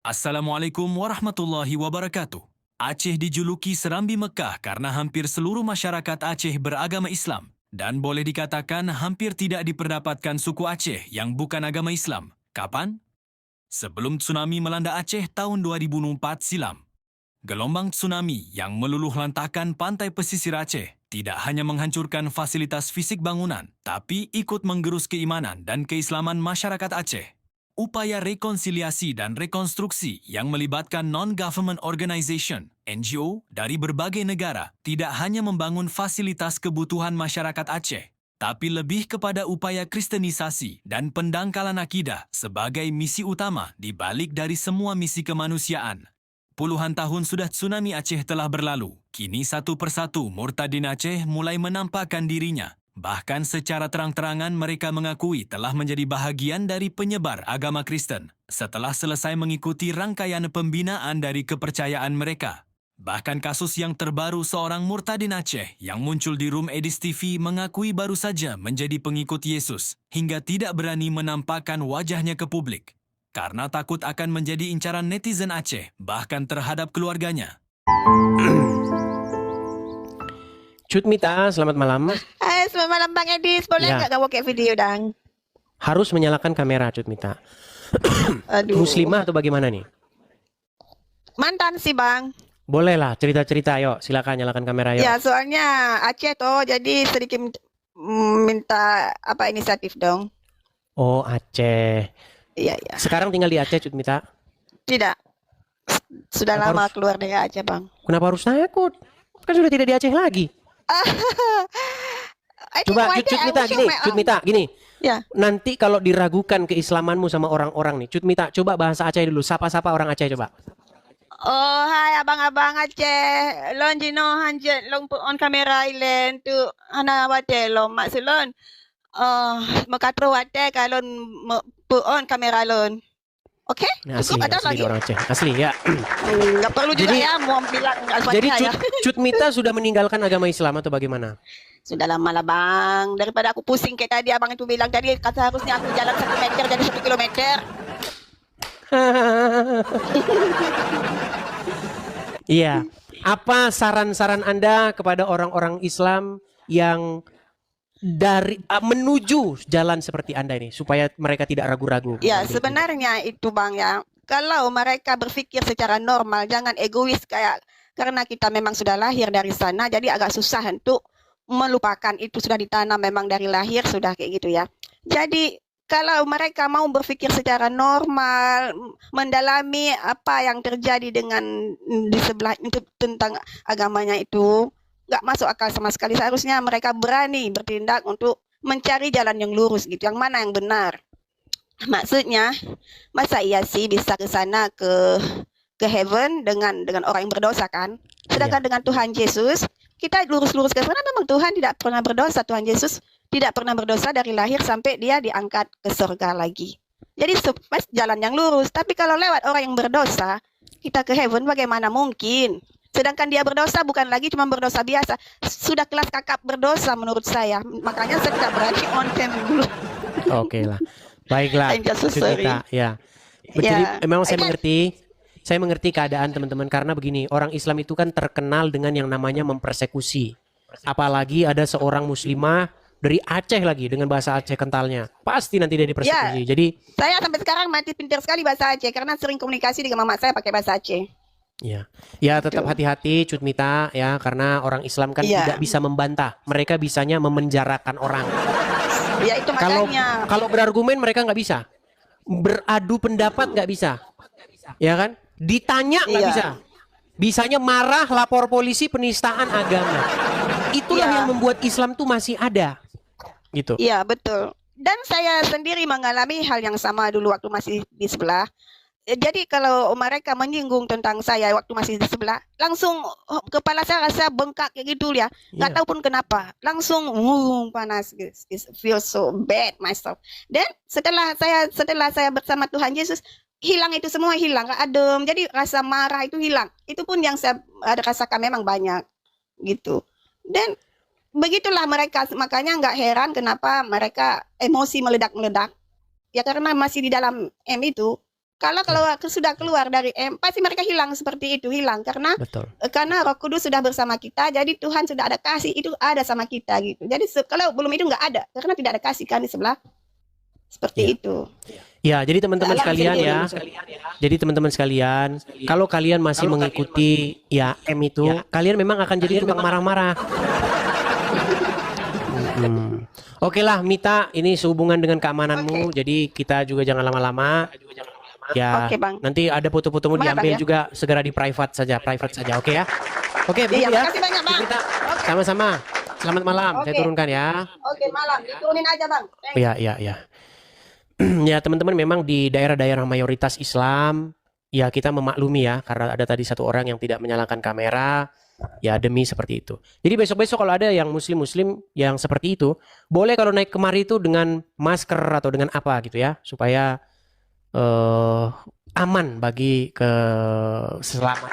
Assalamualaikum warahmatullahi wabarakatuh. Aceh dijuluki Serambi Mekah karena hampir seluruh masyarakat Aceh beragama Islam dan boleh dikatakan hampir tidak diperdapatkan suku Aceh yang bukan agama Islam. Kapan? Sebelum tsunami melanda Aceh tahun 2004 silam. Gelombang tsunami yang meluluh lantakkan pantai pesisir Aceh tidak hanya menghancurkan fasilitas fisik bangunan, tapi ikut menggerus keimanan dan keislaman masyarakat Aceh. Upaya rekonsiliasi dan rekonstruksi yang melibatkan non-government organization (NGO) dari berbagai negara tidak hanya membangun fasilitas kebutuhan masyarakat Aceh, tapi lebih kepada upaya kristenisasi dan pendangkalan akidah sebagai misi utama di balik dari semua misi kemanusiaan. Puluhan tahun sudah tsunami Aceh telah berlalu. Kini satu persatu murtadin Aceh mulai menampakkan dirinya. Bahkan secara terang-terangan mereka mengakui telah menjadi bahagian dari penyebar agama Kristen setelah selesai mengikuti rangkaian pembinaan dari kepercayaan mereka. Bahkan kasus yang terbaru seorang murtadin Aceh yang muncul di Room Edis TV mengakui baru saja menjadi pengikut Yesus hingga tidak berani menampakkan wajahnya ke publik karena takut akan menjadi incaran netizen Aceh, bahkan terhadap keluarganya. Cut Mita, selamat malam. Hai, selamat malam Bang Edis. Boleh Ya. nggak kamu kayak video, Dang? Harus menyalakan kamera, Cut Mita. Aduh. Muslimah atau bagaimana nih? Mantan sih, Bang. Boleh lah, cerita-cerita, ayo. Silakan nyalakan kamera, ayo. Ya, soalnya Aceh tuh jadi sedikit minta apa inisiatif dong. Oh, Aceh. Iya, iya. Sekarang tinggal di Aceh, Cut Mita. Tidak. Sudah Kenapa lama harus- keluar dari Aceh, Bang. Kenapa harus takut? Kan sudah tidak di Aceh lagi. Coba, Cut Mita, gini. Cut Mita, gini. Ya. Nanti kalau diragukan keislamanmu sama orang-orang nih, Cut Mita, coba bahasa Aceh dulu. Sapa-sapa orang Aceh, coba. Oh, hai abang-abang Aceh. Lon jino hanjet long put on kamera ilen tu ana wate long maksud lon. Makatro wate kalon put on kamera lon. Oke? Nah, asli, Cukup ada asli lagi? orang Aceh. Asli, ya. Nggak perlu juga Jadi- ya mau bilang Jadi Al-Fatihah ya. Cut Mita sudah meninggalkan agama Islam atau bagaimana? Sudah lama lah bang. Daripada aku pusing kayak tadi abang itu bilang tadi kata harusnya aku jalan 1 meter jadi 1 kilometer. Iya. Apa saran-saran Anda kepada orang-orang Islam yang menuju jalan seperti Anda ini supaya mereka tidak ragu-ragu? Ya sebenarnya itu bang ya. Kalau mereka berpikir secara normal, jangan egois kayak karena kita memang sudah lahir dari sana, jadi agak susah untuk melupakan itu sudah ditanam memang dari lahir sudah kayak gitu ya. Jadi kalau mereka mau berpikir secara normal, mendalami apa yang terjadi dengan di sebelah itu tentang agamanya itu, nggak masuk akal sama sekali. Seharusnya mereka berani bertindak untuk mencari jalan yang lurus gitu, yang mana yang benar. Maksudnya, masa iya sih bisa ke sana ke heaven dengan orang yang berdosa kan? Sedangkan dengan Tuhan Yesus, kita lurus-lurus ke sana memang Tuhan tidak pernah berdosa. Tuhan Yesus tidak pernah berdosa dari lahir sampai dia diangkat ke surga lagi. Jadi mas jalan yang lurus. Tapi kalau lewat orang yang berdosa, kita ke heaven bagaimana mungkin? Sedangkan dia berdosa bukan lagi cuma berdosa biasa. Sudah kelas kakap berdosa menurut saya. Makanya saya tidak berani on cam dulu. Oke lah. Baiklah. I'm just so Cut Mita, ya. Jadi Ya. memang saya mengerti. Saya mengerti keadaan teman-teman karena begini, orang Islam itu kan terkenal dengan yang namanya mempersekusi. Apalagi ada seorang muslimah dari Aceh lagi dengan bahasa Aceh kentalnya. Pasti nanti dia dipersekusi. Jadi Saya sampai sekarang mati pintar sekali bahasa Aceh karena sering komunikasi dengan mama saya pakai bahasa Aceh. ya tetap hati-hati Cut Mita ya, karena orang Islam kan Iya. tidak bisa membantah. Mereka bisanya memenjarakan orang. Ya itu makanya. Kalau berargumen mereka nggak bisa, beradu pendapat nggak bisa, ya kan? Ditanya nggak Iya. bisa, bisanya marah, lapor polisi, penistaan agama. Itulah Iya. yang membuat Islam tuh masih ada, gitu. Iya betul. Dan saya sendiri mengalami hal yang sama dulu waktu masih di sebelah. Jadi kalau mereka menyinggung tentang saya waktu masih di sebelah, langsung kepala saya rasa bengkak kayak gitu ya. Nggak Iya. tahu pun kenapa. Langsung panas. It feels so bad myself. Dan setelah saya bersama Tuhan Yesus, hilang itu semua hilang, adem. Jadi rasa marah itu hilang. Itu pun yang saya ada rasakan memang banyak gitu. Dan begitulah mereka, makanya nggak heran kenapa mereka emosi meledak-meledak. Ya karena masih di dalam M itu. Kalau sudah keluar dari pasti mereka hilang seperti itu, hilang Betul. karena Roh Kudus sudah bersama kita, jadi Tuhan sudah ada kasih itu ada sama kita gitu. Jadi kalau belum itu nggak ada, karena tidak ada kasih kan di sebelah. Seperti itu. Ya, jadi teman-teman Dalam sekalian video ya. Jadi teman-teman sekalian, kalau kalian masih mengikuti ya M itu, kalian memang akan jadi tukang marah-marah. Oke lah, Mita, ini sehubungan dengan keamananmu, jadi kita juga jangan lama-lama. Ya, Oke, Bang. nanti ada foto-fotomu Semangat, diambil Bang, ya. juga segera di private saja, oke ya? Oke, begitu Iya, ya. makasih banyak, Bang. Mita, sama-sama. Selamat malam, saya Oke. turunkan ya. Oke, malam diturunin aja, Bang. Ya. Ya, teman-teman, memang di daerah-daerah mayoritas Islam, ya kita memaklumi ya, karena ada tadi satu orang yang tidak menyalakan kamera, ya demi seperti itu. Jadi besok-besok kalau ada yang muslim-muslim yang seperti itu, boleh kalau naik kemari itu dengan masker atau dengan apa gitu ya, supaya aman bagi keselamatan.